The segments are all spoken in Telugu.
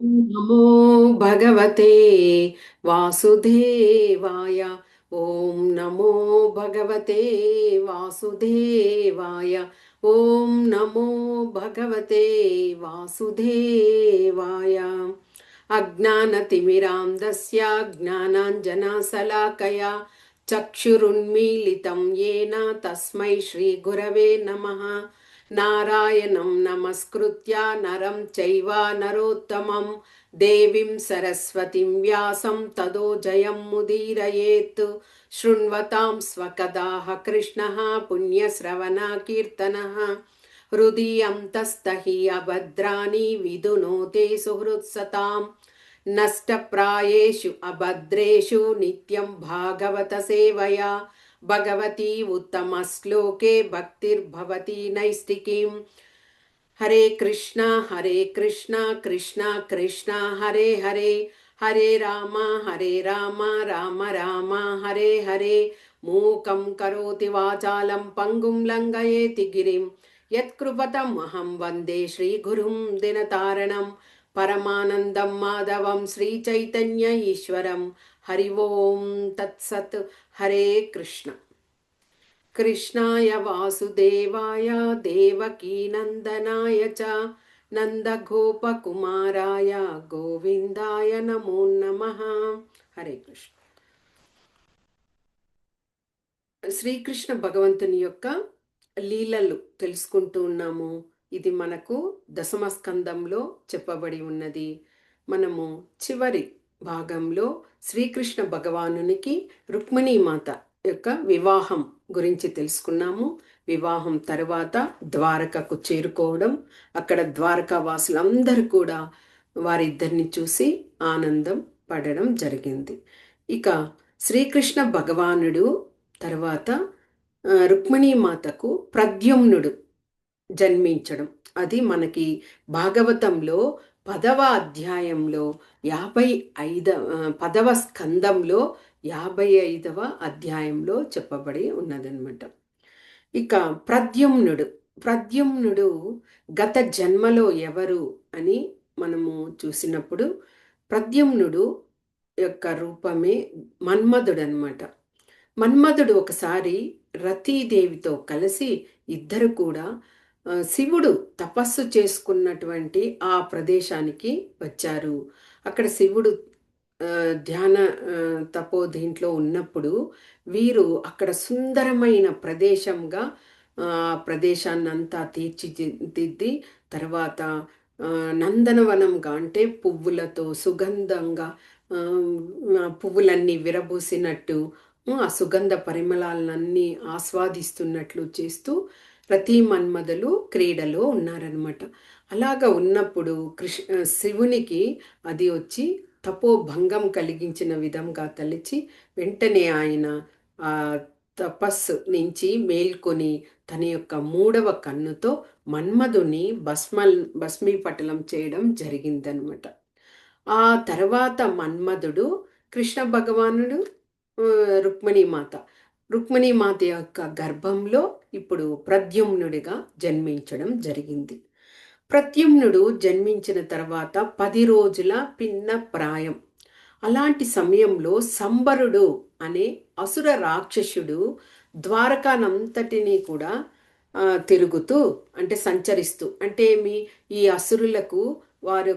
నమో భగవతే వాసుదేవాయ. ఓం నమో భగవతే వాసుదేవాయ. ఓం నమో భగవతే వాసుదేవాయ. అజ్ఞానతిమిరాంధస్య జ్ఞానాంజనశలాకయా చక్షురున్మీలితం येन తస్మై శ్రీగురవే నమః. నారాయణం నమస్కృత్య నరం చైవ నరోత్తమం దేవీం సరస్వతిం వ్యాసం తదో జయం ముదీరయేత్. శృణ్వతాం స్వకదాః కృష్ణః పుణ్యశ్రవణ కీర్తనః. హృది అంతస్తహి అభద్రాణి విదునోతే సుహృత్సతాం. నష్టప్రాయేషు అభద్రేషు నిత్యం భాగవత సేవయా భగవతి ఉత్తమ శ్లోకే భక్తిర్భవతి నైష్టికీం. హరే కృష్ణ కృష్ణ కృష్ణ హరే హరే, హరే రామ రామ రామ హరే హరే. మూకం కరోతి వాచాలం పంగుం లంఘయేతి గిరిం యత్కృపతం అహం వందే శ్రీగురుం దినతారణం. పరమానందం మాధవం శ్రీచైతన్య ఈశ్వరం. హరి ఓం తత్సత్. హరే కృష్ణ. కృష్ణాయ వాసుదేవాయ దేవకీనందనాయ చ నందగోపకుమారాయ గోవిందాయ నమో నమః. హరే కృష్ణ. శ్రీకృష్ణ భగవంతుని యొక్క లీలలు తెలుసుకుంటూ ఉన్నాము. ఇది మనకు దశమ స్కందంలో చెప్పబడి ఉన్నది. మనము చివరి భాగంలో శ్రీకృష్ణ భగవానునికి రుక్మిణీమాత యొక్క వివాహం గురించి తెలుసుకున్నాము. వివాహం తర్వాత ద్వారకకు చేరుకోవడం, అక్కడ ద్వారకా వాసులందరూ కూడా వారిద్దరిని చూసి ఆనందం పడడం జరిగింది. ఇక శ్రీకృష్ణ భగవానుడు తర్వాత రుక్మిణీమాతకు ప్రద్యుమ్నుడు జన్మించడం, అది మనకి భాగవతంలో 10వ అధ్యాయంలో 10వ స్కందంలో 55వ అధ్యాయంలో చెప్పబడి ఉన్నదన్నమాట. ఇక ప్రద్యుమ్నుడు గత జన్మలో ఎవరు అని మనము చూసినప్పుడు ప్రద్యుమ్నుడు యొక్క రూపమే మన్మధుడు అనమాట. మన్మధుడు ఒకసారి రతీదేవితో కలిసి ఇద్దరు కూడా శివుడు తపస్సు చేసుకున్నటువంటి ఆ ప్రదేశానికి వచ్చారు. అక్కడ శివుడు ధ్యాన తపో దీంట్లో ఉన్నప్పుడు వీరు అక్కడ సుందరమైన ప్రదేశంగా ప్రదేశాన్ని అంతా తీర్చిదిద్ది తర్వాత నందనవనంగా, అంటే పువ్వులతో సుగంధంగా పువ్వులన్నీ విరబూసినట్టు ఆ సుగంధ పరిమళాలన్నీ ఆస్వాదిస్తున్నట్లు చేస్తూ ప్రతి మన్మధులు క్రీడలో ఉన్నారనమాట. అలాగా ఉన్నప్పుడు శివునికి అది వచ్చి తపోభంగం కలిగించిన విధంగా తలచి వెంటనే ఆయన ఆ తపస్సు నుంచి మేల్కొని తన యొక్క 3వ కన్నుతో మన్మధుని భస్మీపటలం చేయడం జరిగిందనమాట. ఆ తర్వాత మన్మధుడు కృష్ణ భగవానుడు రుక్మిణీమాత యొక్క గర్భంలో ఇప్పుడు ప్రద్యుమ్నుడిగా జన్మించడం జరిగింది. ప్రద్యుమ్నుడు జన్మించిన తర్వాత 10 రోజుల పిన్న ప్రాయం. అలాంటి సమయంలో సంబరుడు అనే అసుర రాక్షసుడు ద్వారకానంతటినీ కూడా తిరుగుతూ, అంటే సంచరిస్తూ, అంటే ఈ అసురులకు వారి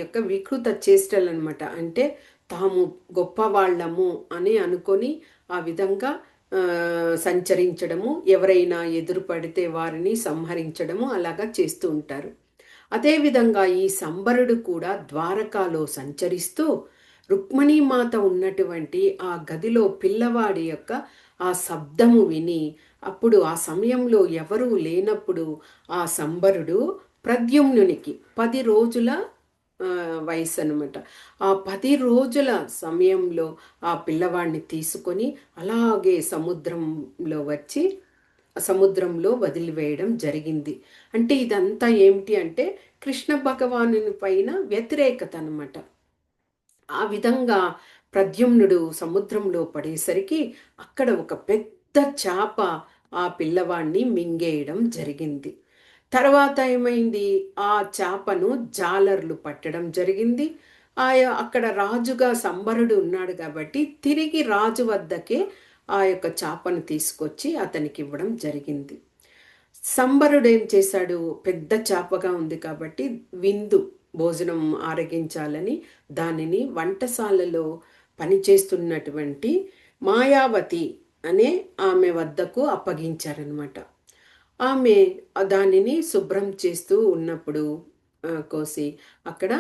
యొక్క వికృత చేష్టలు అనమాట. అంటే తాము గొప్పవాళ్ళము అని అనుకొని ఆ విధంగా సంచరించడము, ఎవరైనా ఎదురుపడితే వారిని సంహరించడము అలాగా చేస్తూ ఉంటారు. అదేవిధంగా ఈ సంబరుడు కూడా ద్వారకాలో సంచరిస్తూ రుక్మిణీమాత ఉన్నటువంటి ఆ గదిలో పిల్లవాడి యొక్క ఆ శబ్దము విని, అప్పుడు ఆ సమయంలో ఎవరూ లేనప్పుడు ఆ సంబరుడు ప్రద్యుమ్నునికి 10 రోజుల వయసు అనమాట. ఆ 10 రోజుల సమయంలో ఆ పిల్లవాడిని తీసుకొని అలాగే సముద్రంలో వదిలివేయడం జరిగింది. అంటే ఇదంతా ఏమిటి అంటే కృష్ణ భగవానుని పైన వ్యతిరేకత అనమాట. ఆ విధంగా ప్రద్యుమ్నుడు సముద్రంలో పడేసరికి అక్కడ ఒక పెద్ద చేప ఆ పిల్లవాడిని మింగేయడం జరిగింది. తర్వాత ఏమైంది, ఆ చేపను జాలర్లు పట్టడం జరిగింది. అక్కడ రాజుగా సంబరుడు ఉన్నాడు కాబట్టి తిరిగి రాజు వద్దకే ఆ యొక్క చేపను తీసుకొచ్చి అతనికి ఇవ్వడం జరిగింది. సంబరుడు ఏం చేశాడు, పెద్ద చేపగా ఉంది కాబట్టి విందు భోజనం ఆరగించాలని దానిని వంటశాలలో పనిచేస్తున్నటువంటి మాయావతి అనే ఆమె వద్దకు అప్పగించారనమాట. ఆమె దానిని శుభ్రం చేస్తూ ఉన్నప్పుడు కోసి అక్కడ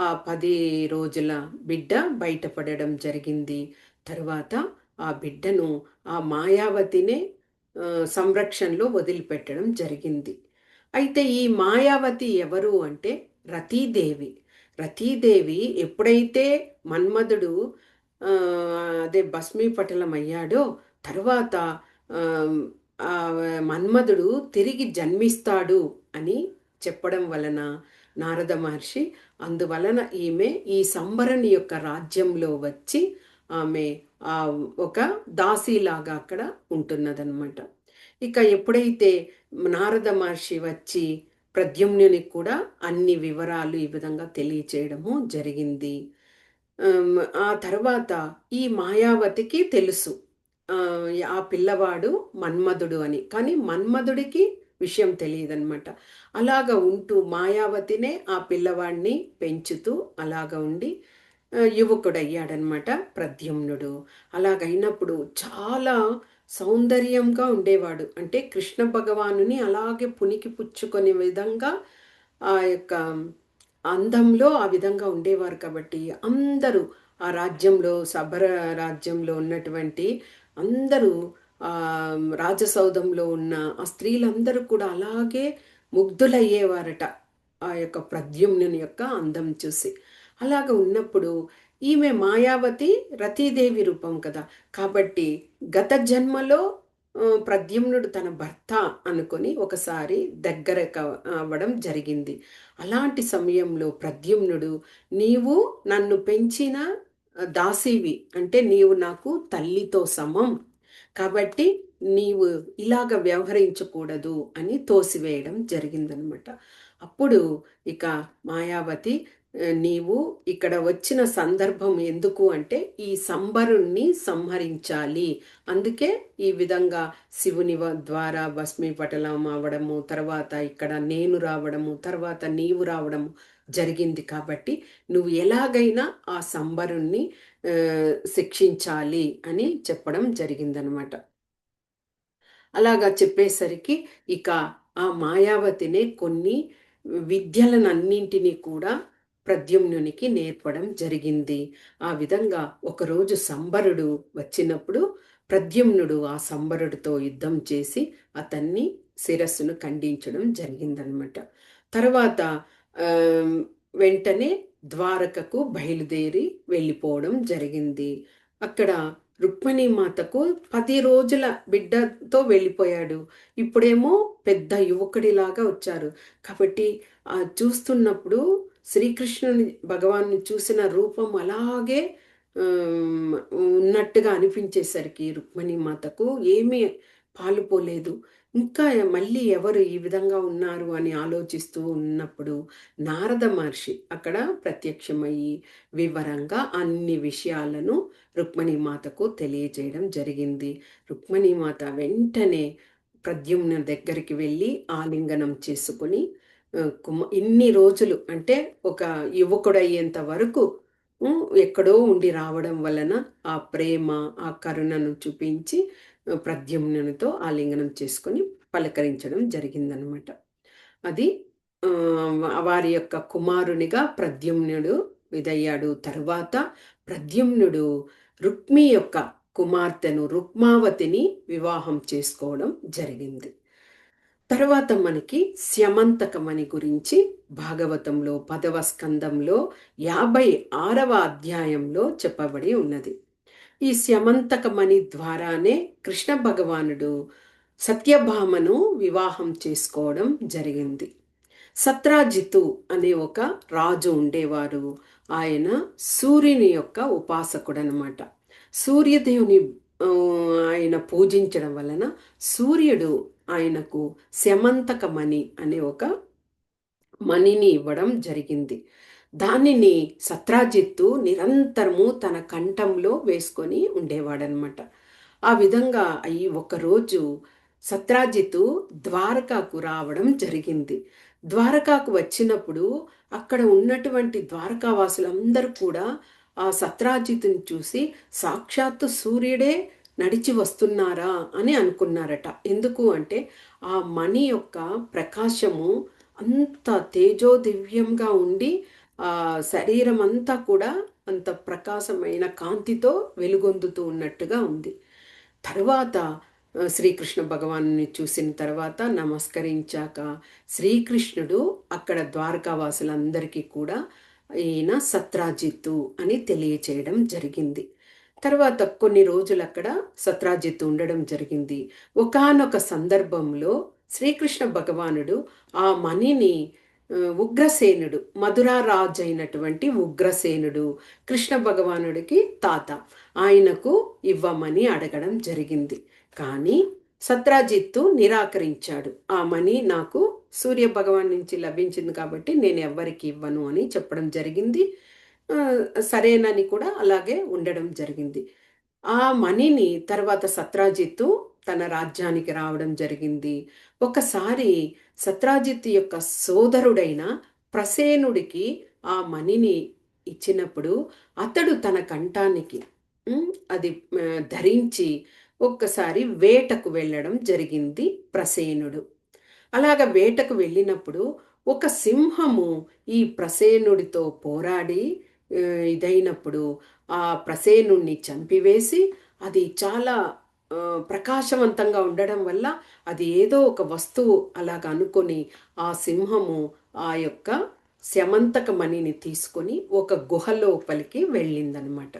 ఆ 10 రోజుల బిడ్డ బయటపడడం జరిగింది. తరువాత ఆ బిడ్డను ఆ మాయావతినే సంరక్షణలో వదిలిపెట్టడం జరిగింది. అయితే ఈ మాయావతి ఎవరు అంటే రతీదేవి. రతీదేవి ఎప్పుడైతే మన్మధుడు అదే భస్మీపటలమయ్యాడో తర్వాత ఆహ్, మన్మధుడు తిరిగి జన్మిస్తాడు అని చెప్పడం వలన నారద మహర్షి అందువలన ఈమె ఈ సంబరణి యొక్క రాజ్యంలో వచ్చి ఆమె ఒక దాసీలాగా అక్కడ ఉంటున్నదన్నమాట. ఇక ఎప్పుడైతే నారద మహర్షి వచ్చి ప్రద్యుమ్నునికి కూడా అన్ని వివరాలు ఈ విధంగా తెలియచేయడము జరిగింది. ఆ తర్వాత ఈ మాయావతికి తెలుసు ఆ పిల్లవాడు మన్మధుడు అని. కానీ మన్మధుడికి విషయం తెలియదనమాట. అలాగ ఉంటూ మాయావతినే ఆ పిల్లవాడిని పెంచుతూ అలాగ ఉండి యువకుడయ్యాడనమాట ప్రద్యుమ్నుడు. అలాగైనప్పుడు చాలా సౌందర్యంగా ఉండేవాడు. అంటే కృష్ణ భగవానుని అలాగే పునికి పుచ్చుకునే విధంగా ఆ యొక్క అందంలో ఆ విధంగా ఉండేవారు కాబట్టి అందరూ ఆ రాజ్యంలో సబర రాజ్యంలో ఉన్నటువంటి అందరూ రాజసౌధంలో ఉన్న ఆ స్త్రీలందరూ కూడా అలాగే ముగ్ధులయ్యేవారట ఆ యొక్క ప్రద్యుమ్నుని యొక్క అందం చూసి. అలాగ ఉన్నప్పుడు ఈమె మాయావతి రతీదేవి రూపం కదా, కాబట్టి గత జన్మలో ప్రద్యుమ్నుడు తన భర్త అనుకొని ఒకసారి దగ్గర అవ్వడం జరిగింది. అలాంటి సమయంలో ప్రద్యుమ్నుడు, నీవు నన్ను పెంచిన దాసివి, అంటే నీవు నాకు తల్లితో సమం కాబట్టి నీవు ఇలాగ వ్యవహరించకూడదు అని తోసివేయడం జరిగిందనమాట. అప్పుడు ఇక మాయావతి, నీవు ఇక్కడ వచ్చిన సందర్భం ఎందుకు అంటే ఈ సంబరుణ్ణి సంహరించాలి, అందుకే ఈ విధంగా శివుని ద్వారా భస్మీపటలం అవ్వడము, తర్వాత ఇక్కడ నేను రావడము, తర్వాత నీవు రావడము జరిగింది కాబట్టి నువ్వు ఎలాగైనా ఆ సంబరుణ్ణి శిక్షించాలి అని చెప్పడం జరిగిందనమాట. అలాగా చెప్పేసరికి ఇక ఆ మాయావతినే కొన్ని విద్యలనన్నింటినీ కూడా ప్రద్యుమ్నునికి నేర్పడం జరిగింది. ఆ విధంగా ఒకరోజు సంబరుడు వచ్చినప్పుడు ప్రద్యుమ్నుడు ఆ సంబరుడితో యుద్ధం చేసి అతన్ని శిరస్సును ఖండించడం జరిగిందనమాట. తర్వాత వెంటనే ద్వారకకు బయలుదేరి వెళ్ళిపోవడం జరిగింది. అక్కడ రుక్మిణీ మాతకు 10 రోజుల బిడ్డతో వెళ్ళిపోయాడు. ఇప్పుడేమో పెద్ద యువకుడిలాగా వచ్చారు. కాబట్టి చూస్తున్నప్పుడు శ్రీకృష్ణుని భగవాన్ని చూసిన రూపం అలాగే ఉన్నట్టుగా అనిపించేసరికి రుక్మిణీ మాతకు ఏమీ పాలుపోలేదు. ఇంకా మళ్ళీ ఎవరు ఈ విధంగా ఉన్నారు అని ఆలోచిస్తూ ఉన్నప్పుడు నారద మహర్షి అక్కడ ప్రత్యక్షమయ్యి వివరంగా అన్ని విషయాలను రుక్మిణీమాతకు తెలియజేయడం జరిగింది. రుక్మిణీమాత వెంటనే ప్రద్యుమ్న దగ్గరికి వెళ్ళి ఆలింగనం చేసుకుని ఇన్ని రోజులు అంటే ఒక యువకుడయ్యేంత వరకు ఎక్కడో ఉండి రావడం వలన ఆ ప్రేమ ఆ కరుణను చూపించి ప్రద్యుమ్నునితో ఆలింగనం చేసుకొని పలకరించడం జరిగిందనమాట. అది వారి యొక్క కుమారునిగా ప్రద్యుమ్నుడు ఇదయ్యాడు. తరువాత ప్రద్యుమ్నుడు రుక్మి యొక్క కుమార్తెను రుక్మావతిని వివాహం చేసుకోవడం జరిగింది. తర్వాత మనకి స్యమంతకమణి గురించి భాగవతంలో 10వ స్కందంలో 56వ అధ్యాయంలో చెప్పబడి ఉన్నది. ఈ స్యమంతకమణి ద్వారానే కృష్ణ భగవానుడు సత్యభామను వివాహం చేసుకోవడం జరిగింది. సత్రాజిత్తు అనే ఒక రాజు ఉండేవారు. ఆయన సూర్యుని యొక్క ఉపాసకుడు అనమాట. సూర్యదేవుని ఆయన పూజించడం వలన సూర్యుడు ఆయనకు శమంతక మణి అనే ఒక మణిని ఇవ్వడం జరిగింది. దానిని సత్రాజిత్తు నిరంతరము తన కంఠంలో వేసుకొని ఉండేవాడనమాట. ఆ విధంగా అయి ఒకరోజు సత్రాజిత్తు ద్వారకాకు రావడం జరిగింది. ద్వారకాకు వచ్చినప్పుడు అక్కడ ఉన్నటువంటి ద్వారకావాసులందరూ కూడా ఆ సత్రాజిత్తుని చూసి సాక్షాత్తు సూర్యుడే నడిచి వస్తున్నారా అని అనుకున్నారట. ఎందుకు అంటే ఆ మణి యొక్క ప్రకాశము అంత తేజోదివ్యంగా ఉండి ఆ శరీరం అంతా కూడా అంత ప్రకాశమైన కాంతితో వెలుగొందుతూ ఉన్నట్టుగా ఉంది. తరువాత శ్రీకృష్ణ భగవాను చూసిన తర్వాత నమస్కరించాక శ్రీకృష్ణుడు అక్కడ ద్వారకావాసులందరికీ కూడా ఈయన సత్రాజిత్తు అని తెలియచేయడం జరిగింది. తర్వాత కొన్ని రోజులు అక్కడ సత్రాజిత్తు ఉండడం జరిగింది. ఒకానొక సందర్భంలో శ్రీకృష్ణ భగవానుడు ఆ మణిని ఉగ్రసేనుడు, మధురారాజు అయినటువంటి ఉగ్రసేనుడు, కృష్ణ భగవానుడికి తాత, ఆయనకు ఇవ్వమని అడగడం జరిగింది. కానీ సత్రాజిత్తు నిరాకరించాడు. ఆ మణి నాకు సూర్య భగవాన్ నుంచి లభించింది కాబట్టి నేను ఎవ్వరికి ఇవ్వను అని చెప్పడం జరిగింది. సరేనని కూడా అలాగే ఉండడం జరిగింది. ఆ మణిని తర్వాత సత్రాజిత్తు తన రాజ్యానికి రావడం జరిగింది. ఒకసారి సత్రాజిత్ యొక్క సోదరుడైన ప్రసేనుడికి ఆ మణిని ఇచ్చినప్పుడు అతడు తన కంఠానికి అది ధరించి ఒక్కసారి వేటకు వెళ్ళడం జరిగింది ప్రసేనుడు. అలాగ వేటకు వెళ్ళినప్పుడు ఒక సింహము ఈ ప్రసేనుడితో పోరాడి ఇదైనప్పుడు ఆ ప్రసేనుణ్ణి చంపివేసి అది చాలా ప్రకాశవంతంగా ఉండడం వల్ల అది ఏదో ఒక వస్తువు అలాగ అనుకొని ఆ సింహము ఆ యొక్క శమంతక మణిని తీసుకొని ఒక గుహలోపలికి వెళ్ళిందనమాట.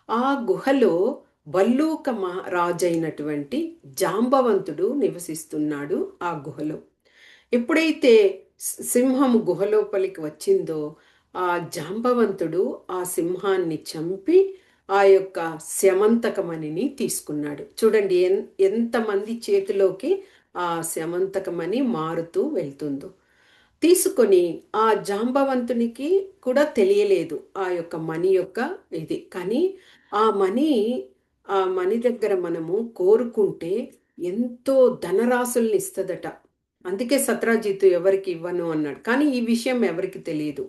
ఆ గుహలో భల్లూక రాజైనటువంటి జాంబవంతుడు నివసిస్తున్నాడు ఆ గుహలో. ఎప్పుడైతే సింహము గుహలోపలికి వచ్చిందో ఆ జాంబవంతుడు ఆ సింహాన్ని చంపి ఆ యొక్క శమంతకమణిని తీసుకున్నాడు. చూడండి ఎంతమంది చేతిలోకి ఆ శమంతకమణి మారుతూ వెళ్తుందో. తీసుకొని ఆ జాంబవంతునికి కూడా తెలియలేదు ఆ యొక్క మణి యొక్క ఇది. కానీ ఆ మణి దగ్గర మనము కోరుకుంటే ఎంతో ధనరాశుల్ని ఇస్తుందట. అందుకే సత్రాజిత్తు ఎవరికి ఇవ్వను అన్నాడు. కానీ ఈ విషయం ఎవరికి తెలియదు.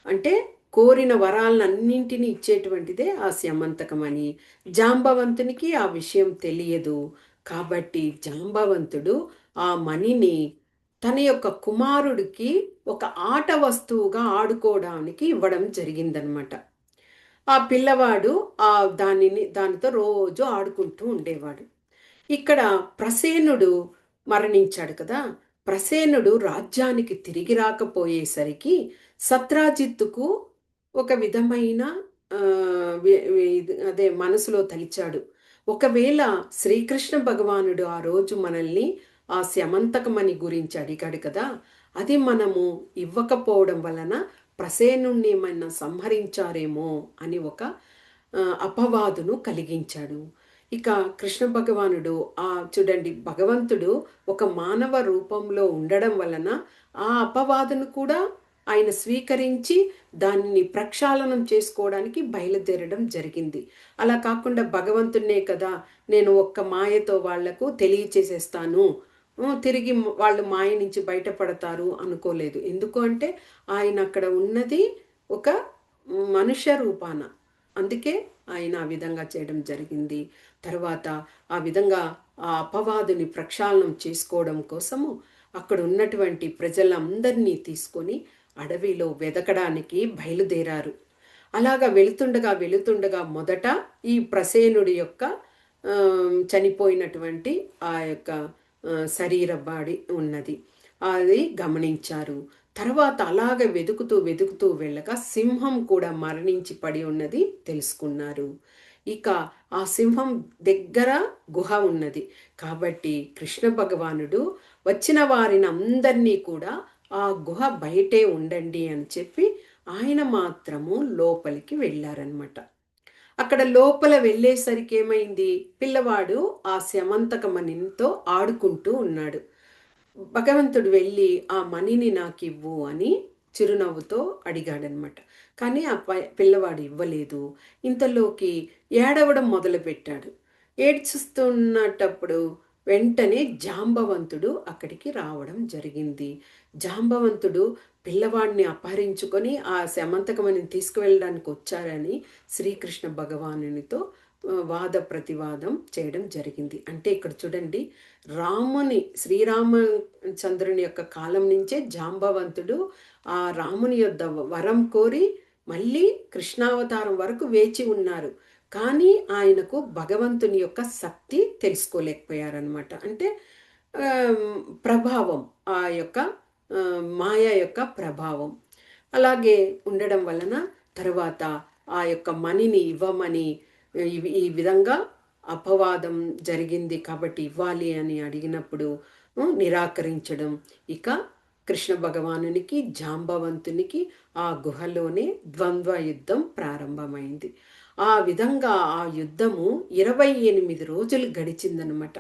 అంటే కోరిన వరాలన్నింటినీ ఇచ్చేటువంటిదే ఆ శమంతకమణి. జాంబవంతునికి ఆ విషయం తెలియదు. కాబట్టి జాంబవంతుడు ఆ మణిని తన యొక్క కుమారుడికి ఒక ఆట వస్తువుగా ఆడుకోవడానికి ఇవ్వడం జరిగిందనమాట. ఆ పిల్లవాడు దానితో రోజు ఆడుకుంటూ ఉండేవాడు. ఇక్కడ ప్రసేనుడు మరణించాడు కదా. ప్రసేనుడు రాజ్యానికి తిరిగి రాకపోయేసరికి సత్రాజిత్తుకు ఒక విధమైన అదే మనసులో తలిచాడు. ఒకవేళ శ్రీకృష్ణ భగవానుడు ఆ రోజు మనల్ని ఆ శమంతకమణి గురించి అడిగాడు కదా, అది మనము ఇవ్వకపోవడం వలన ప్రసేనుణ్ణి ఏమైనా సంహరించారేమో అని ఒక అపవాదును కలిగించాడు. ఇక కృష్ణ భగవానుడు చూడండి, భగవంతుడు ఒక మానవ రూపంలో ఉండడం వలన ఆ అపవాదును కూడా ఆయన స్వీకరించి దానిని ప్రక్షాళనం చేసుకోవడానికి బయలుదేరడం జరిగింది. అలా కాకుండా భగవంతున్నే కదా నేను ఒక్క మాయతో వాళ్లకు తెలియచేసేస్తాను, తిరిగి వాళ్ళు మాయ నుంచి బయటపడతారు అనుకోలేదు. ఎందుకు అంటే ఆయన అక్కడ ఉన్నది ఒక మనుష్య రూపాన. అందుకే ఆయన ఆ విధంగా చేయడం జరిగింది. తర్వాత ఆ విధంగా ఆ అపవాదుని ప్రక్షాళనం చేసుకోవడం కోసము అక్కడ ఉన్నటువంటి ప్రజలందరినీ తీసుకొని అడవిలో వెదకడానికి బయలుదేరారు. అలాగా వెళుతుండగా మొదట ఈ ప్రసేనుడి యొక్క చనిపోయినటువంటి ఆ యొక్క శరీర బాడి ఉన్నది, అది గమనించారు. తర్వాత అలాగ వెతుకుతూ వెళ్ళగా సింహం కూడా మరణించి పడి ఉన్నది తెలుసుకున్నారు. ఇక ఆ సింహం దగ్గర గుహ ఉన్నది కాబట్టి కృష్ణ భగవానుడు వచ్చిన వారిని అందరినీ కూడా ఆ గుహ బయటే ఉండండి అని చెప్పి ఆయన మాత్రము లోపలికి వెళ్ళారనమాట. అక్కడ లోపల వెళ్ళేసరికి ఏమైంది, పిల్లవాడు ఆ స్యమంతక మణితో ఆడుకుంటూ ఉన్నాడు. భగవంతుడు వెళ్ళి ఆ మణిని నాకివ్వు అని చిరునవ్వుతో అడిగాడనమాట. కానీ ఆ పిల్లవాడు ఇవ్వలేదు. ఇంతలోకి ఏడవడం మొదలుపెట్టాడు. ఏడ్చుస్తున్నటప్పుడు వెంటనే జాంబవంతుడు అక్కడికి రావడం జరిగింది. జాంబవంతుడు పిల్లవాడిని అపహరించుకొని ఆ శమంతకమణిని తీసుకువెళ్ళడానికి వచ్చారని శ్రీకృష్ణ భగవానునితో వాద ప్రతివాదం చేయడం జరిగింది. అంటే ఇక్కడ చూడండి, శ్రీరామచంద్రుని యొక్క కాలం నుంచే జాంబవంతుడు ఆ రాముని యొద్ద వరం కోరి మళ్ళీ కృష్ణావతారం వరకు వేచి ఉన్నారు. కానీ ఆయనకు భగవంతుని యొక్క శక్తి తెలుసుకోలేకపోయారనమాట. అంటే ప్రభావం, ఆ యొక్క మాయ యొక్క ప్రభావం అలాగే ఉండడం వలన తరువాత ఆ యొక్క మణిని ఇవ్వమని ఈ విధంగా అపవాదం జరిగింది కాబట్టి ఇవ్వాలి అని అడిగినప్పుడు నిరాకరించడం. ఇక కృష్ణ భగవానునికి జాంబవంతునికి ఆ గుహలోనే ద్వంద్వ యుద్ధం ప్రారంభమైంది. ఆ విధంగా ఆ యుద్ధము 28 రోజులు గడిచిందనమాట.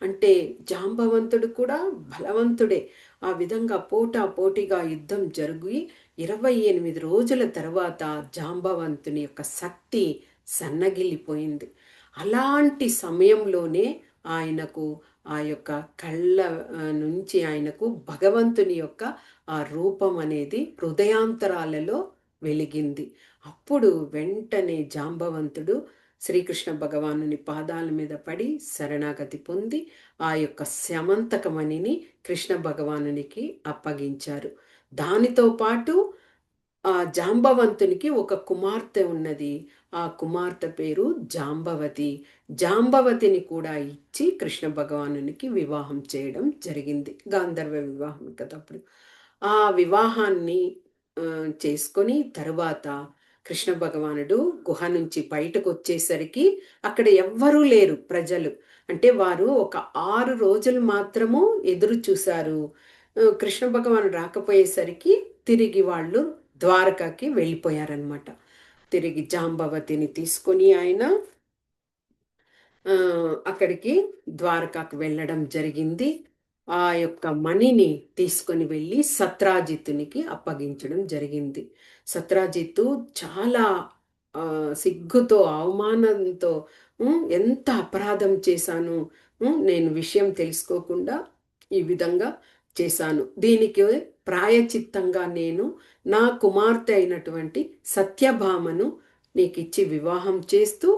అంటే జాంబవంతుడు కూడా బలవంతుడే. ఆ విధంగా పోటాపోటీగా యుద్ధం జరిగి 28 రోజుల తర్వాత జాంబవంతుని యొక్క శక్తి సన్నగిల్లిపోయింది. అలాంటి సమయంలోనే ఆయనకు ఆ యొక్క కళ్ళ నుంచి ఆయనకు భగవంతుని యొక్క ఆ రూపం అనేది హృదయాంతరాలలో వెలిగింది. అప్పుడు వెంటనే జాంబవంతుడు శ్రీకృష్ణ భగవానుని పాదాల మీద పడి శరణాగతి పొంది ఆ యొక్క శమంతకమణిని కృష్ణ భగవానునికి అప్పగించారు. దానితో పాటు ఆ జాంబవంతునికి ఒక కుమార్తె ఉన్నది. ఆ కుమార్తె పేరు జాంబవతి. జాంబవతిని కూడా ఇచ్చి కృష్ణ భగవానునికి వివాహం చేయడం జరిగింది. గాంధర్వ వివాహం కదా అప్పుడు. ఆ వివాహాన్ని చేసుకొని తరువాత కృష్ణ భగవానుడు గుహ నుంచి బయటకు వచ్చేసరికి అక్కడ ఎవ్వరూ లేరు ప్రజలు. అంటే వారు ఒక 6 రోజులు మాత్రము ఎదురు చూశారు. కృష్ణ భగవానుడు రాకపోయేసరికి తిరిగి వాళ్ళు ద్వారకాకి వెళ్ళిపోయారనమాట. తిరిగి జాంబవతిని తీసుకొని ఆయన అక్కడికి ద్వారకాకు వెళ్ళడం జరిగింది. ఆ యొక్క మణిని తీసుకొని వెళ్ళి సత్రాజిత్తునికి అప్పగించడం జరిగింది. సత్రాజిత్తు చాలా సిగ్గుతో అవమానంతో ఎంత అపరాధం చేశాను, నేను విషయం తెలుసుకోకుండా ఈ విధంగా చేశాను, దీనికి ప్రాయచిత్తంగా నేను నా కుమార్తె అయినటువంటి సత్యభామను నీకు ఇచ్చి వివాహం చేస్తూ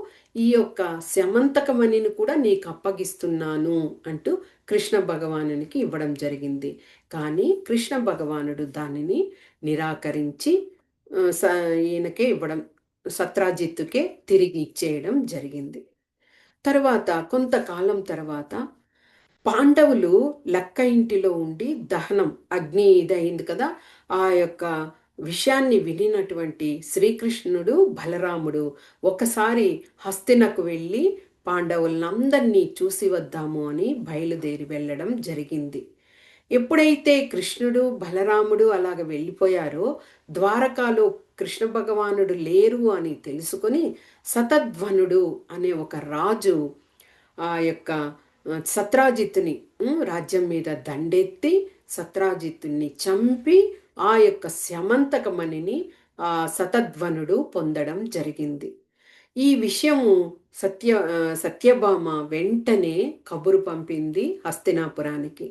ఈ యొక్క శమంతకమణిని కూడా నీకు అప్పగిస్తున్నాను అంటూ కృష్ణ భగవానునికి ఇవ్వడం జరిగింది. కానీ కృష్ణ భగవానుడు దానిని నిరాకరించి ఈయనకే ఇవ్వడం, సత్రాజిత్తుకే తిరిగి ఇచ్చేయడం జరిగింది. తర్వాత కొంతకాలం తర్వాత పాండవులు లక్క ఇంటిలో ఉండి దహనం, అగ్ని ఇదయింది కదా, ఆ యొక్క విషయాన్ని వినినటువంటి శ్రీకృష్ణుడు బలరాముడు ఒకసారి హస్తినకు వెళ్ళి పాండవులందరినీ చూసి వద్దాము అని బయలుదేరి వెళ్ళడం జరిగింది. ఎప్పుడైతే కృష్ణుడు బలరాముడు అలాగ వెళ్ళిపోయారో ద్వారకాలో కృష్ణ భగవానుడు లేరు అని తెలుసుకొని శతధ్వనుడు అనే ఒక రాజు ఆ యొక్క సత్రాజిత్తుని రాజ్యం మీద దండెత్తి సత్రాజిత్తుని చంపి ఆ యొక్క శమంతకమణిని ఆ శతధ్వనుడు పొందడం జరిగింది. ఈ విషయము సత్యభామ వెంటనే కబురు పంపింది హస్తినాపురానికి.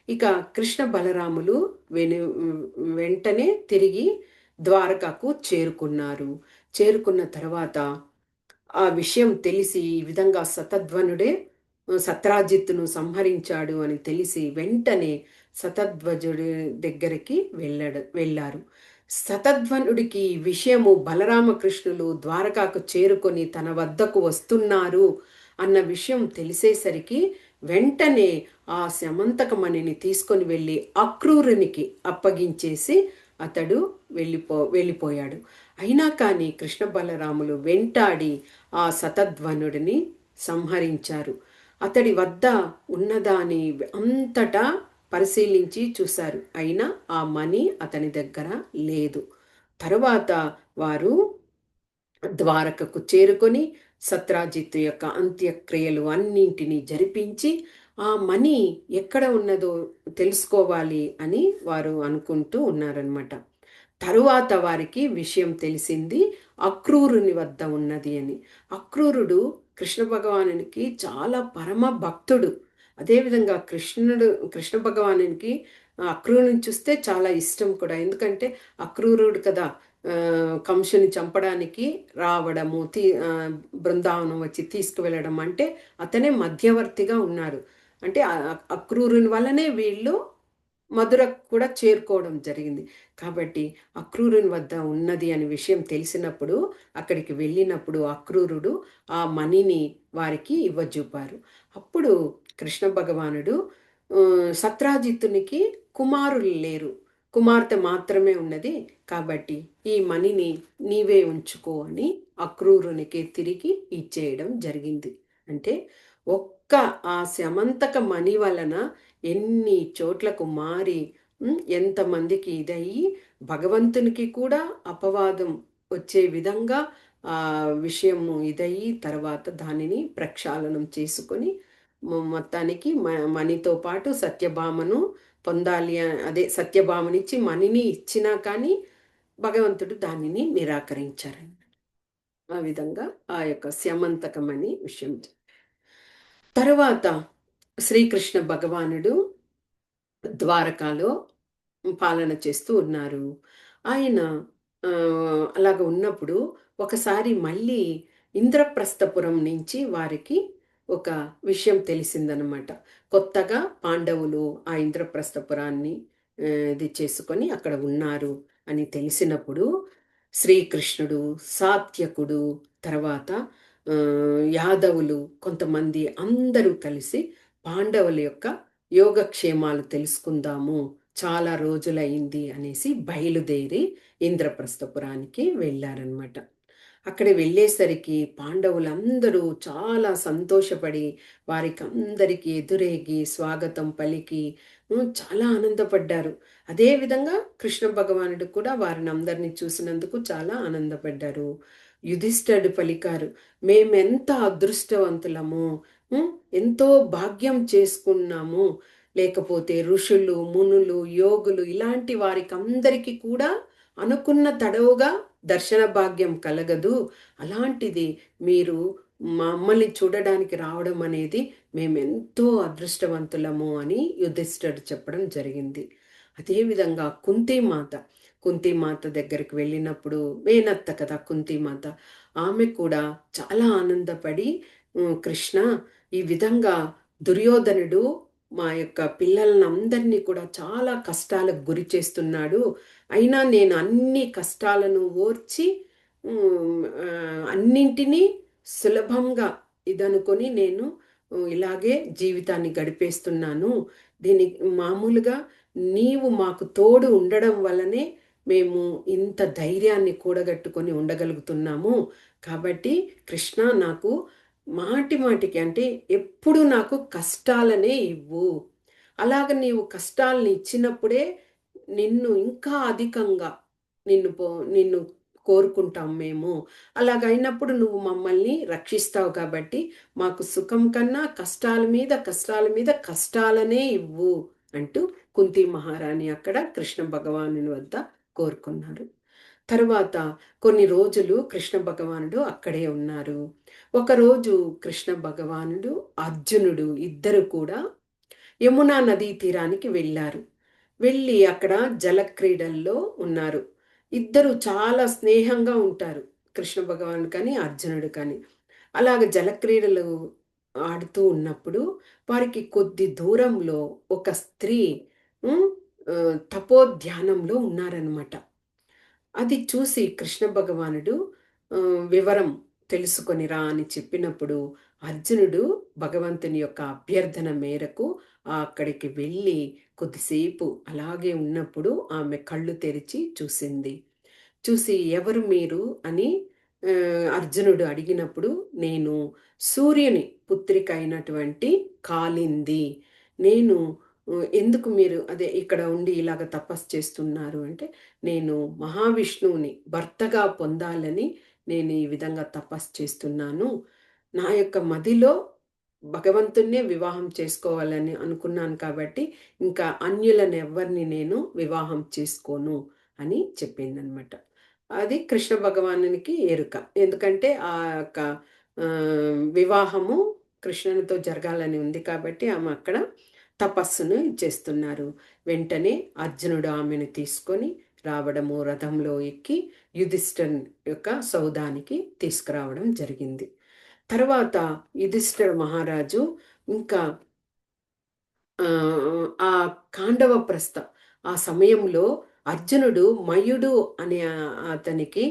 ఇక కృష్ణ బలరాములు వెంటనే తిరిగి ద్వారకాకు చేరుకున్నారు. చేరుకున్న తర్వాత ఆ విషయం తెలిసి ఈ విధంగా శతధ్వనుడే సత్రాజిత్తును సంహరించాడు అని తెలిసి వెంటనే శతధ్వజుడి దగ్గరికి వెళ్ళారు. శతధ్వనుడికి విషయము బలరామకృష్ణులు ద్వారకాకు చేరుకొని తన వద్దకు వస్తున్నారు అన్న విషయం తెలిసేసరికి వెంటనే ఆ శమంతకమణిని తీసుకొని వెళ్ళి అక్రూరునికి అప్పగించేసి అతడు వెళ్ళిపోయాడు. అయినా కానీ కృష్ణ బలరాములు వెంటాడి ఆ శతధ్వనుడిని సంహరించారు. అతడి వద్ద ఉన్నదాని అంతటా పరిశీలించి చూశారు. అయినా ఆ మణి అతని దగ్గర లేదు. తరువాత వారు ద్వారకకు చేరుకొని సత్రాజిత్తు యొక్క అంత్యక్రియలు అన్నింటినీ జరిపించి ఆ మణి ఎక్కడ ఉన్నదో తెలుసుకోవాలి అని వారు అనుకుంటూ ఉన్నారనమాట. తరువాత వారికి విషయం తెలిసింది అక్రూరుని వద్ద ఉన్నది అని. అక్రూరుడు కృష్ణ భగవానునికి చాలా పరమ భక్తుడు. అదేవిధంగా కృష్ణ భగవానునికి అక్రూరుని చూస్తే చాలా ఇష్టం కూడా. ఎందుకంటే అక్రూరుడు కదా కంసుని చంపడానికి రావడము, బృందావనం వచ్చి తీసుకువెళ్ళడం, అంటే అతనే మధ్యవర్తిగా ఉన్నారు. అంటే అక్రూరుని వల్లనే వీళ్ళు మధురకు కూడా చేరుకోవడం జరిగింది. కాబట్టి అక్రూరుని వద్ద ఉన్నది అనే విషయం తెలిసినప్పుడు అక్కడికి వెళ్ళినప్పుడు అక్రూరుడు ఆ మణిని వారికి ఇవ్వజూపారు. అప్పుడు కృష్ణ భగవానుడు సత్రాజిత్తునికి కుమారులు లేరు, కుమార్తె మాత్రమే ఉన్నది. కాబట్టి ఈ మణిని నీవే ఉంచుకో అని అక్రూరునికి తిరిగి ఇచ్చేయడం జరిగింది. అంటే ఒక్క ఆ శమంతక మణి వలన ఎన్ని చోట్లకు మారి ఎంతమందికి ఇదయ్యి భగవంతునికి కూడా అపవాదం వచ్చే విధంగా ఆ విషయము ఇదయ్యి తర్వాత దానిని ప్రక్షాళనం చేసుకొని మొత్తానికి మణితో పాటు సత్యభామను పొందాలి. అదే సత్యభామనిచ్చి మణిని ఇచ్చినా కానీ భగవంతుడు దానిని నిరాకరించారని. ఆ విధంగా ఆ యొక్క స్యమంతకమని విషయం. తరువాత శ్రీకృష్ణ భగవానుడు ద్వారకాలో పాలన చేస్తూ ఉన్నారు. ఆయన అలాగ ఉన్నప్పుడు ఒకసారి మళ్ళీ ఇంద్రప్రస్థపురం నుంచి వారికి ఒక విషయం తెలిసిందనమాట. కొత్తగా పాండవులు ఆ ఇంద్రప్రస్థపురాన్ని ఇది చేసుకొని అక్కడ ఉన్నారు అని తెలిసినప్పుడు శ్రీకృష్ణుడు, సాత్యకుడు, తర్వాత యాదవులు కొంతమంది అందరూ కలిసి పాండవుల యొక్క యోగక్షేమాలు తెలుసుకుందాము, చాలా రోజులైంది అనేసి బయలుదేరి ఇంద్రప్రస్థపురానికి వెళ్ళారనమాట. అక్కడ వెళ్ళేసరికి పాండవులందరూ చాలా సంతోషపడి వారికి అందరికీ ఎదురేగి స్వాగతం పలికి చాలా ఆనందపడ్డారు. అదేవిధంగా కృష్ణ భగవానుడు కూడా వారిని అందరినీ చూసినందుకు చాలా ఆనందపడ్డారు. యుధిష్ఠుడు పలికారు, మేమెంత అదృష్టవంతులము, ఎంతో భాగ్యం చేసుకున్నాము. లేకపోతే ఋషులు, మునులు, యోగులు ఇలాంటి వారికి అందరికీ కూడా అనుకున్న తడవుగా దర్శన భాగ్యం కలగదు. అలాంటిది మీరు మమ్మల్ని చూడడానికి రావడం అనేది మేమెంతో అదృష్టవంతులము అని యుధిష్ఠుడు చెప్పడం జరిగింది. అదేవిధంగా కుంతీమాత దగ్గరికి వెళ్ళినప్పుడు, మేనత్త కదా కుంతీమాత, ఆమె కూడా చాలా ఆనందపడి కృష్ణ ఈ విధంగా దుర్యోధనుడు మా యొక్క పిల్లలందరినీ కూడా చాలా కష్టాలకు గురి చేస్తున్నాడు. అయినా నేను అన్ని కష్టాలను ఓర్చి అన్నింటినీ సులభంగా ఇదనుకొని నేను ఇలాగే జీవితాన్ని గడిపేస్తున్నాను. మామూలుగా నీవు మాకు తోడు ఉండడం వల్లనే మేము ఇంత ధైర్యాన్ని కూడగట్టుకొని ఉండగలుగుతున్నాము. కాబట్టి కృష్ణ నాకు మాటికి అంటే ఎప్పుడు నాకు కష్టాలనే ఇవ్వు. అలాగ నీవు కష్టాలని ఇచ్చినప్పుడే నిన్ను ఇంకా అధికంగా నిన్ను కోరుకుంటాం మేము. అలాగైనప్పుడు నువ్వు మమ్మల్ని రక్షిస్తావు కాబట్టి మాకు సుఖం కన్నా కష్టాల మీద కష్టాలనే ఇవ్వు అంటూ కుంతి మహారాణి అక్కడ కృష్ణ భగవానుని వద్ద కోరుకున్నారు. తరువాత కొన్ని రోజులు కృష్ణ భగవానుడు అక్కడే ఉన్నారు. ఒకరోజు కృష్ణ భగవానుడు, అర్జునుడు ఇద్దరు కూడా యమునా నదీ తీరానికి వెళ్ళారు. వెళ్ళి అక్కడ జలక్రీడల్లో ఉన్నారు. ఇద్దరు చాలా స్నేహంగా ఉంటారు, కృష్ణ భగవానుడు కానీ అర్జునుడు కానీ. అలాగ జలక్రీడలు ఆడుతూ ఉన్నప్పుడు వారికి కొద్ది దూరంలో ఒక స్త్రీ తపోధ్యానంలో ఉన్నారనమాట. అది చూసి కృష్ణ భగవానుడు వివరం తెలుసుకొని రా అని చెప్పినప్పుడు అర్జునుడు భగవంతుని యొక్క అభ్యర్థన మేరకు అక్కడికి వెళ్ళి కొద్దిసేపు అలాగే ఉన్నప్పుడు ఆమె కళ్ళు తెరిచి చూసి ఎవరు మీరు అని అర్జునుడు అడిగినప్పుడు నేను సూర్యుని పుత్రిక అయినటువంటి కాలింది, నేను ఎందుకు మీరు అదే ఇక్కడ ఉండి ఇలాగ తపస్సు చేస్తున్నారు అంటే నేను మహావిష్ణువుని భర్తగా పొందాలని నేను ఈ విధంగా తపస్సు చేస్తున్నాను. నా యొక్క మదిలో భగవంతున్నే వివాహం చేసుకోవాలని అనుకున్నాను కాబట్టి ఇంకా అన్యులను ఎవ్వరిని నేను వివాహం చేసుకోను అని చెప్పిందనమాట. అది కృష్ణ భగవానునికి ఎరుక. ఎందుకంటే ఆ యొక్క వివాహము కృష్ణునితో జరగాలని ఉంది కాబట్టి ఆమె అక్కడ తపస్సును చేస్తున్నారు. వెంటనే అర్జునుడు ఆమెను తీసుకొని రావడము, రథంలో ఎక్కి యుధిష్ఠిర్ యొక్క సౌధానికి తీసుకురావడం జరిగింది. తర్వాత యుధిష్ఠిర మహారాజు ఇంకా ఆ ఖాండవ ప్రస్థ ఆ సమయంలో అర్జునుడు మయుడు అనే అతనికి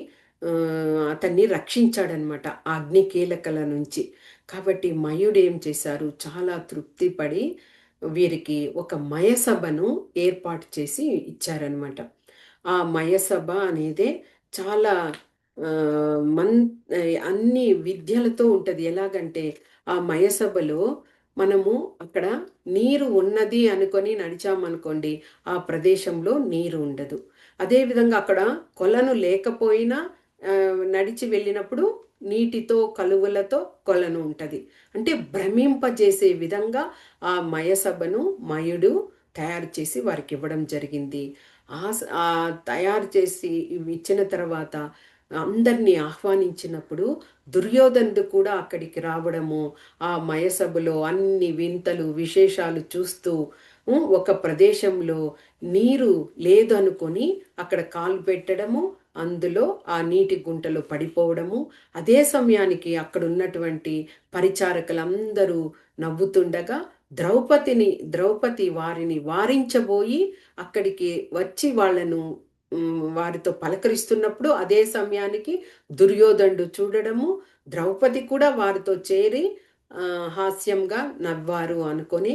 అతన్ని రక్షించాడనమాట ఆ అగ్ని కీలకల నుంచి. కాబట్టి మయుడు ఏం చేశారు, చాలా తృప్తి పడి వీరికి ఒక మయసభను ఏర్పాటు చేసి ఇచ్చారనమాట. ఆ మయసభ అనేదే చాలా మన్ అన్ని విద్యలతో ఉంటుంది. ఎలాగంటే ఆ మయసభలో మనము అక్కడ నీరు ఉన్నది అనుకొని నడిచామనుకోండి, ఆ ప్రదేశంలో నీరు ఉండదు. అదేవిధంగా అక్కడ కొలను లేకపోయినా నడిచి వెళ్ళినప్పుడు నీటితో కలువలతో కొలను ఉంటుంది. అంటే భ్రమింపజేసే విధంగా ఆ మయసభను మయుడు తయారు చేసి వారికి ఇవ్వడం జరిగింది. ఆ తయారు చేసి ఇచ్చిన తర్వాత అందరినీ ఆహ్వానించినప్పుడు దుర్యోధనుడు కూడా అక్కడికి రావడము, ఆ మయసభలో అన్ని వింతలు విశేషాలు చూస్తూ ఒక ప్రదేశంలో నీరు లేదు అనుకొని అక్కడ కాలు పెట్టడము, అందులో ఆ నీటి గుంటలో పడిపోవడము. అదే సమయానికి అక్కడ ఉన్నటువంటి పరిచారకులందరూ నవ్వుతుండగా ద్రౌపది వారిని వారించబోయి అక్కడికి వచ్చి వాళ్ళను వారితో పలకరిస్తున్నప్పుడు అదే సమయానికి దుర్యోధనుడు చూడడము, ద్రౌపది కూడా వారితో చేరి హాస్యంగా నవ్వారు అనుకొని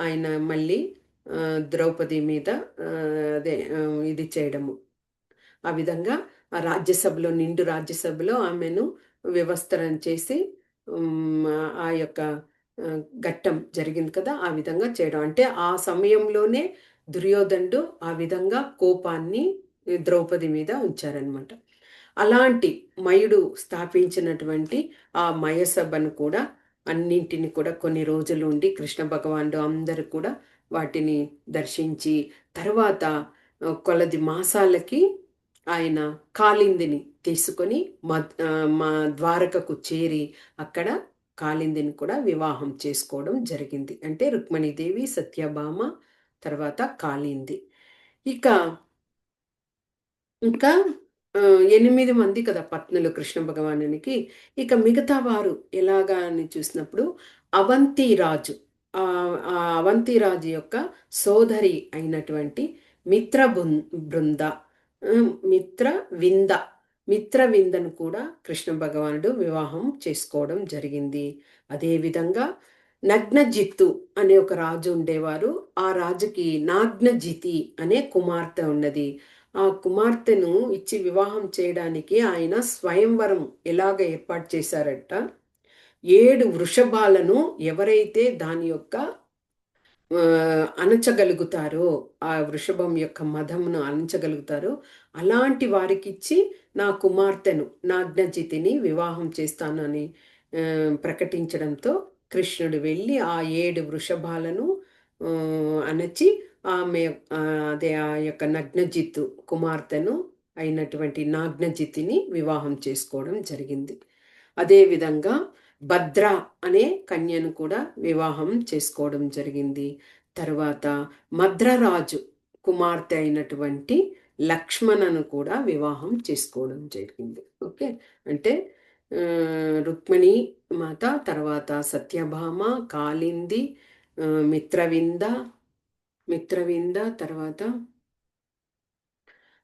ఆయన మళ్ళీ ద్రౌపది మీద అదే ఇది చేయడము. ఆ విధంగా ఆ రాజ్యసభలో నిండు రాజ్యసభలో ఆమెను వ్యవస్థరం చేసి ఆ యొక్క ఘట్టం జరిగింది కదా, ఆ విధంగా చేయడం. అంటే ఆ సమయంలోనే దుర్యోధనుడు ఆ విధంగా కోపాన్ని ద్రౌపది మీద ఉంచారనమాట. అలాంటి మయుడు స్థాపించినటువంటి ఆ మయసభను కూడా అన్నింటిని కూడా కొన్ని రోజులు ఉండి కృష్ణ భగవానుడు అందరూ కూడా వాటిని దర్శించి తర్వాత కొలది మాసాలకి ఆయన కాళిందిని తీసుకొని మా ద్వారకకు చేరి అక్కడ కాళిందిని కూడా వివాహం చేసుకోవడం జరిగింది. అంటే రుక్మిణీదేవి, సత్యభామ, తర్వాత కాళింది. ఇక ఇంకా 8 మంది కదా పత్నులు కృష్ణ భగవానునికి. ఇక మిగతా వారు ఎలాగా అని చూసినప్పుడు అవంతి రాజు, ఆ అవంతి రాజు యొక్క సోదరి అయినటువంటి మిత్ర బృంద, మిత్ర వింద, మిత్రవిందను కూడా కృష్ణ భగవానుడు వివాహం చేసుకోవడం జరిగింది. అదేవిధంగా నగ్నజిత్తు అనే ఒక రాజు ఉండేవారు. ఆ రాజుకి నాగ్నజితి అనే కుమార్తె ఉన్నది. ఆ కుమార్తెను ఇచ్చి వివాహం చేయడానికి ఆయన స్వయంవరం ఎలాగ ఏర్పాటు చేశారట, 7 వృషభాలను ఎవరైతే దాని యొక్క అణచగలుగుతారో, ఆ వృషభం యొక్క మదమును అణచగలుగుతారో అలాంటి వారికిచ్చి నా కుమార్తెను నాగ్నజితిని వివాహం చేస్తానని ప్రకటించడంతో కృష్ణుడు వెళ్ళి ఆ 7 వృషభాలను అణచి ఆమె అదే ఆ యొక్క నగ్నజిత్తు కుమార్తెను అయినటువంటి నాగ్నజితిని వివాహం చేసుకోవడం జరిగింది. అదేవిధంగా భద్ర అనే కన్యను కూడా వివాహం చేసుకోవడం జరిగింది. తర్వాత మద్రరాజు కుమార్తె అయినటువంటి లక్ష్మణను కూడా వివాహం చేసుకోవడం జరిగింది. ఓకే, అంటే రుక్మిణి మాత, తర్వాత సత్యభామ, కాళింది, మిత్రవింద, తర్వాత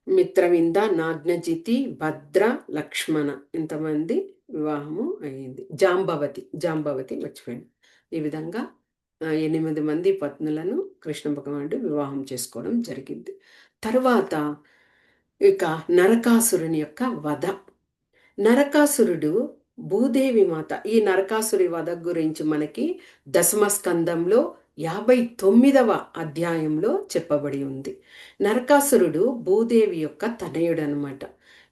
మిత్రవింద, నాగ్నజితి, భద్ర, లక్ష్మణ ఇంతమంది వివాహము అయింది. జాంబవతి మర్చిపోయాను. ఈ విధంగా 8 మంది పత్నులను కృష్ణ భగవానుడు వివాహం చేసుకోవడం జరిగింది. తర్వాత ఇక నరకాసురుని యొక్క వధ. నరకాసురుడు భూదేవి మాత, ఈ నరకాసురి వధ గురించి మనకి దశమ స్కందంలో 59వ అధ్యాయంలో చెప్పబడి ఉంది. నరకాసురుడు భూదేవి యొక్క తనయుడు అనమాట.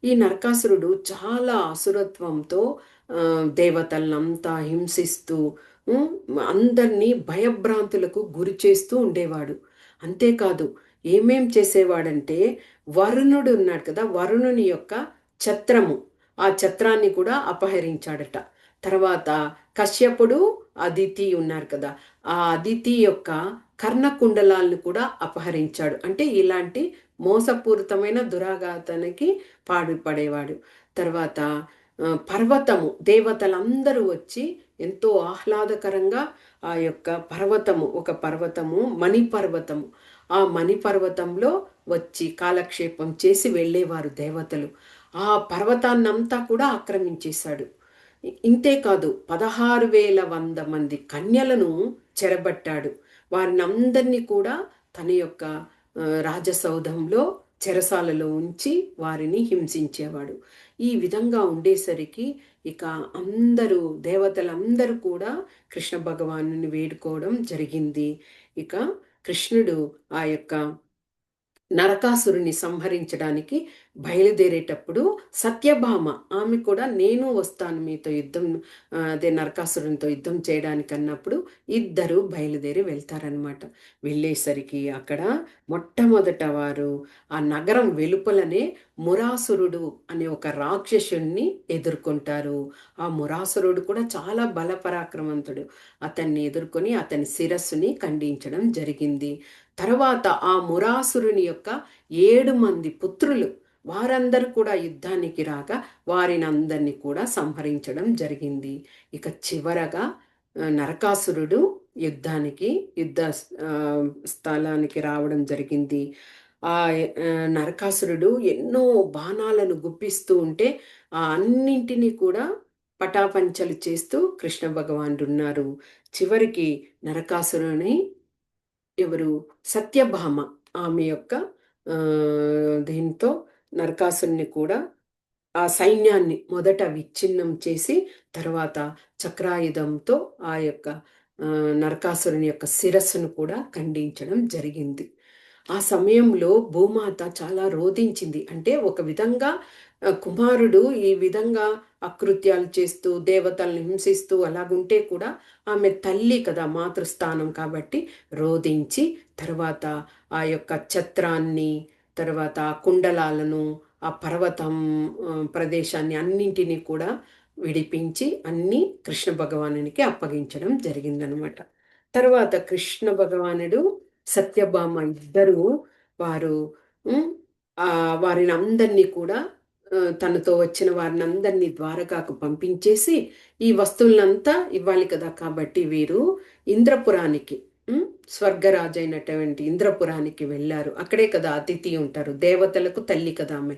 ఈ నరకాసురుడు చాలా అసురత్వంతో దేవతలనంతా హింసిస్తూ ఉమ్, అందరినీ భయభ్రాంతులకు గురి చేస్తూ ఉండేవాడు. అంతేకాదు ఏమేం చేసేవాడంటే, వరుణుడు ఉన్నాడు కదా, వరుణుని యొక్క ఛత్రము, ఆ ఛత్రాన్ని కూడా అపహరించాడట. తర్వాత కశ్యపుడు, అదితి ఉన్నారు కదా, ఆ అదితి యొక్క కర్ణకుండలాలను కూడా అపహరించాడు. అంటే ఇలాంటి మోసపూరితమైన దురాఘాతానికి పాడుపడేవాడు. తర్వాత పర్వతము, దేవతలందరూ వచ్చి ఎంతో ఆహ్లాదకరంగా ఆ యొక్క పర్వతము, ఒక పర్వతము మణిపర్వతము, ఆ మణిపర్వతంలో వచ్చి కాలక్షేపం చేసి వెళ్ళేవారు దేవతలు. ఆ పర్వతాన్నంతా కూడా ఆక్రమించేశాడు. ఇంతేకాదు 16,100 మంది కన్యలను చెరబట్టాడు. వారిని అందరినీ కూడా తన యొక్క రాజసౌధంలో చెరసాలలో ఉంచి వారిని హింసించేవాడు. ఈ విధంగా ఉండేసరికి ఇక అందరూ దేవతలందరూ కూడా కృష్ణ భగవాను వేడుకోవడం జరిగింది. ఇక కృష్ణుడు ఆ యొక్క నరకాసురుని సంహరించడానికి బయలుదేరేటప్పుడు సత్యభామ, ఆమె కూడా నేను వస్తాను మీతో యుద్ధం, అదే నరకాసురునితో యుద్ధం చేయడానికి అన్నప్పుడు ఇద్దరు బయలుదేరి వెళ్తారనమాట. వెళ్ళేసరికి అక్కడ మొట్టమొదట వారు ఆ నగరం వెలుపలనే మురాసురుడు అనే ఒక రాక్షసుణ్ణి ఎదుర్కొంటారు. ఆ మురాసురుడు కూడా చాలా బలపరాక్రమంతుడు. అతన్ని ఎదుర్కొని అతని శిరస్సుని ఖండించడం జరిగింది. తర్వాత ఆ మురాసురుని యొక్క 7 మంది పుత్రులు, వారందరూ కూడా యుద్ధానికి రాగా వారిని అందరినీ కూడా సంహరించడం జరిగింది. ఇక చివరగా నరకాసురుడు యుద్ధ స్థలానికి రావడం జరిగింది. ఆ నరకాసురుడు ఎన్నో బాణాలను గుప్పిస్తూ ఉంటే ఆ అన్నింటినీ కూడా పటాపంచలు చేస్తూ కృష్ణ భగవానుడు ఉన్నారు. చివరికి నరకాసురుని ఎవరు, సత్యభామ, ఆమె యొక్క దీంతో నరకాసుని కూడా ఆ సైన్యాన్ని మొదట విచ్ఛిన్నం చేసి తర్వాత చక్రాయుధంతో ఆ యొక్క నరకాసురుని యొక్క శిరస్సును కూడా ఖండించడం జరిగింది. ఆ సమయంలో భూమాత చాలా రోధించింది. అంటే ఒక విధంగా కుమారుడు ఈ విధంగా అకృత్యాలు చేస్తూ దేవతల్ని హింసిస్తూ అలాగుంటే కూడా ఆమె తల్లి కదా, మాతృస్థానం కాబట్టి రోధించి తర్వాత ఆ యొక్క ఛత్రాన్ని, తర్వాత ఆ కుండలాలను, ఆ పర్వతం ప్రదేశాన్ని అన్నింటినీ కూడా విడిపించి అన్నీ కృష్ణ భగవానునికి అప్పగించడం జరిగిందనమాట. తర్వాత కృష్ణ భగవానుడు సత్యభామ ఇద్దరు వారు వారిని అందరినీ కూడా తనతో వచ్చిన వారిని అందరినీ ద్వారకాకు పంపించేసి ఈ వస్తువులంతా ఇవ్వాలి కదా, కాబట్టి వీరు ఇంద్రపురానికి, స్వర్గరాజు అయినటువంటి ఇంద్రపురానికి వెళ్ళారు. అక్కడే కదా అతిథి ఉంటారు, దేవతలకు తల్లి కదా ఆమె.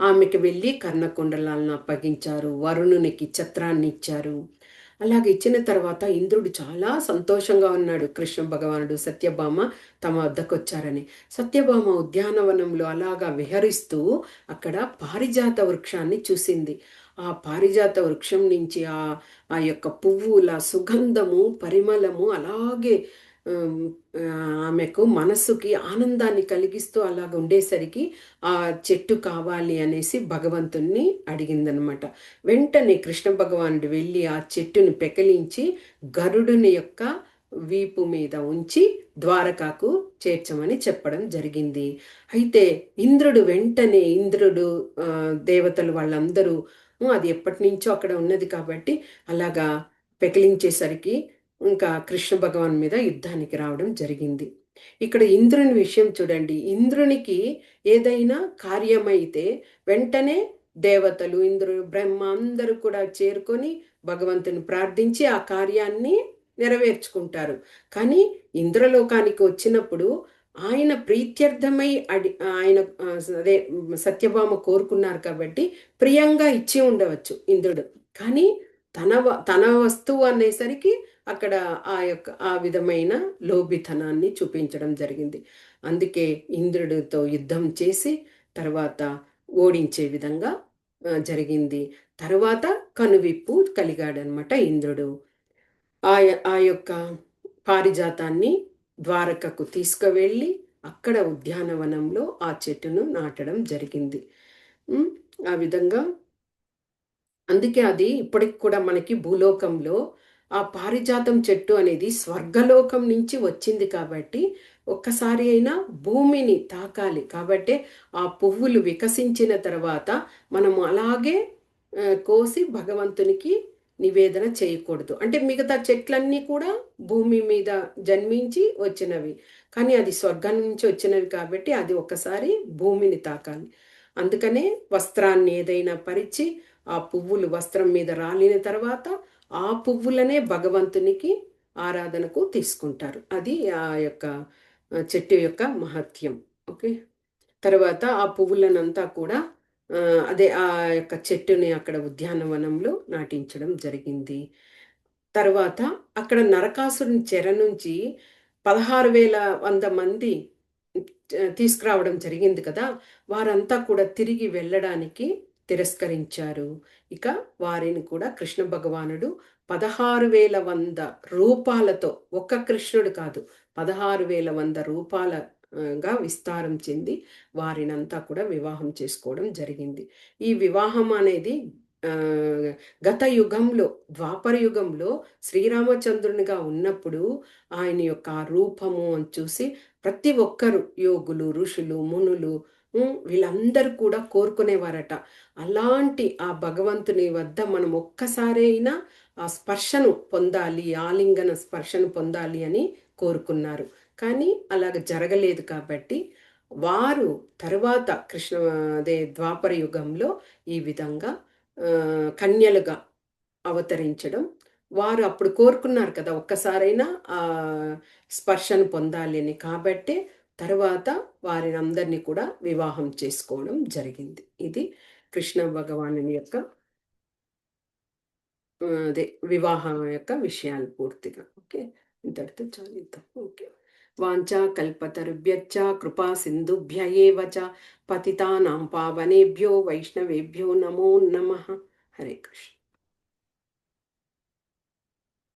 ఆమెకి వెళ్ళి కర్ణకుండలాలను అప్పగించారు, వరుణునికి ఛత్రాన్ని ఇచ్చారు. అలాగే ఇచ్చిన తర్వాత ఇంద్రుడు చాలా సంతోషంగా ఉన్నాడు. కృష్ణ భగవానుడు సత్యభామ తమ వద్దకు వచ్చారని. సత్యభామ ఉద్యానవనంలో అలాగా విహరిస్తూ అక్కడ పారిజాత వృక్షాన్ని చూసింది. ఆ పారిజాత వృక్షం నుంచి ఆ యొక్క పువ్వుల సుగంధము, పరిమళము అలాగే ఆమెకు మనస్సుకి ఆనందాన్ని కలిగిస్తూ అలాగ ఉండేసరికి ఆ చెట్టు కావాలి అనేసి భగవంతుణ్ణి అడిగిందనమాట. వెంటనే కృష్ణ భగవానుడు వెళ్ళి ఆ చెట్టుని పెకలించి గరుడుని యొక్క వీపు మీద ఉంచి ద్వారకాకు చేర్చమని చెప్పడం జరిగింది. అయితే ఇంద్రుడు దేవతలు వాళ్ళందరూ అది ఎప్పటి నుంచో అక్కడ ఉన్నది కాబట్టి అలాగా పెకిలించేసరికి ఇంకా కృష్ణ భగవాన్ మీద యుద్ధానికి రావడం జరిగింది. ఇక్కడ ఇంద్రుని విషయం చూడండి. ఇంద్రునికి ఏదైనా కార్యమైతే వెంటనే దేవతలు, ఇంద్రుడు, బ్రహ్మ అందరూ కూడా చేరుకొని భగవంతుని ప్రార్థించి ఆ కార్యాన్ని నెరవేర్చుకుంటారు. కానీ ఇంద్రలోకానికి వచ్చినప్పుడు ఆయన ప్రీత్యర్థమై ఆయన అదే సత్యభామ కోరుకున్నారు కాబట్టి ప్రియంగా ఇచ్చి ఉండవచ్చు ఇంద్రుడు. కానీ తన వస్తువు అనేసరికి అక్కడ ఆ విధమైన లోభితనాన్ని చూపించడం జరిగింది. అందుకే ఇంద్రుడితో యుద్ధం చేసి తర్వాత ఓడించే విధంగా జరిగింది. తర్వాత కనువిప్పు కలిగాడనమాట ఇంద్రుడు. ఆ యొక్క పారిజాతాన్ని ద్వారకకు తీసుకువెళ్ళి అక్కడ ఉద్యానవనంలో ఆ చెట్టును నాటడం జరిగింది. ఆ విధంగా అందుకే అది ఇప్పటికి కూడా మనకి భూలోకంలో ఆ పారిజాతం చెట్టు అనేది స్వర్గలోకం నుంచి వచ్చింది కాబట్టి ఒక్కసారి అయినా భూమిని తాకాలి. కాబట్టే ఆ పువ్వులు వికసించిన తర్వాత మనము అలాగే కోసి భగవంతునికి నివేదన చేయకూడదు. అంటే మిగతా చెట్లన్నీ కూడా భూమి మీద జన్మించి వచ్చినవి. కానీ అది స్వర్గం నుంచి వచ్చినవి కాబట్టి అది ఒక్కసారి భూమిని తాకాలి. అందుకనే వస్త్రాన్ని ఏదైనా పరిచి ఆ పువ్వులు వస్త్రం మీద రాలిన తర్వాత ఆ పువ్వులనే భగవంతునికి ఆరాధనకు తీసుకుంటారు. అది ఆ యొక్క చెట్టు యొక్క మహత్యం. ఓకే. తర్వాత ఆ పువ్వులనంతా కూడా అదే ఆ యొక్క చెట్టుని అక్కడ ఉద్యానవనంలో నాటించడం జరిగింది. తర్వాత అక్కడ నరకాసురుని చెర నుంచి 16,100 మంది తీసుకురావడం జరిగింది కదా! వారంతా కూడా తిరిగి వెళ్ళడానికి తిరస్కరించారు. ఇక వారిని కూడా కృష్ణ భగవానుడు 16,100 రూపాలతో, ఒక్క కృష్ణుడు కాదు, 16,100 రూపాల గా విస్తారం చెంది వారినంతా కూడా వివాహం చేసుకోవడం జరిగింది. ఈ వివాహం అనేది ఆహ్, గత యుగంలో, ద్వాపర యుగంలో శ్రీరామచంద్రునిగా ఉన్నప్పుడు ఆయన యొక్క ఆ రూపము అని చూసి ప్రతి ఒక్కరు యోగులు, ఋషులు, మునులు వీళ్ళందరూ కూడా కోరుకునేవారట. అలాంటి ఆ భగవంతుని వద్ద మనం ఒక్కసారైనా ఆ స్పర్శను పొందాలి, ఆలింగన స్పర్శను పొందాలి అని కోరుకున్నారు. కానీ అలాగ జరగలేదు కాబట్టి వారు తరువాత అదే ద్వాపర యుగంలో ఈ విధంగా కన్యలుగా అవతరించడం. వారు అప్పుడు కోరుకున్నారు కదా! ఒక్కసారైనా స్పర్శను పొందాలి అని. కాబట్టే తరువాత వారినందరిని కూడా వివాహం చేసుకోవడం జరిగింది. ఇది కృష్ణ భగవానుని యొక్క అదే వివాహం యొక్క విషయాలు పూర్తిగా. ఓకే. ఇంతటితో చాలిద్దాం. ఓకే. వాంఛా కల్పతరుభ్యశ్చ కృపా సింధుభ్య ఏవ చ పతితానాం పావనేభ్యో వైష్ణవేభ్యో నమో నమః. హరే కృష్ణ.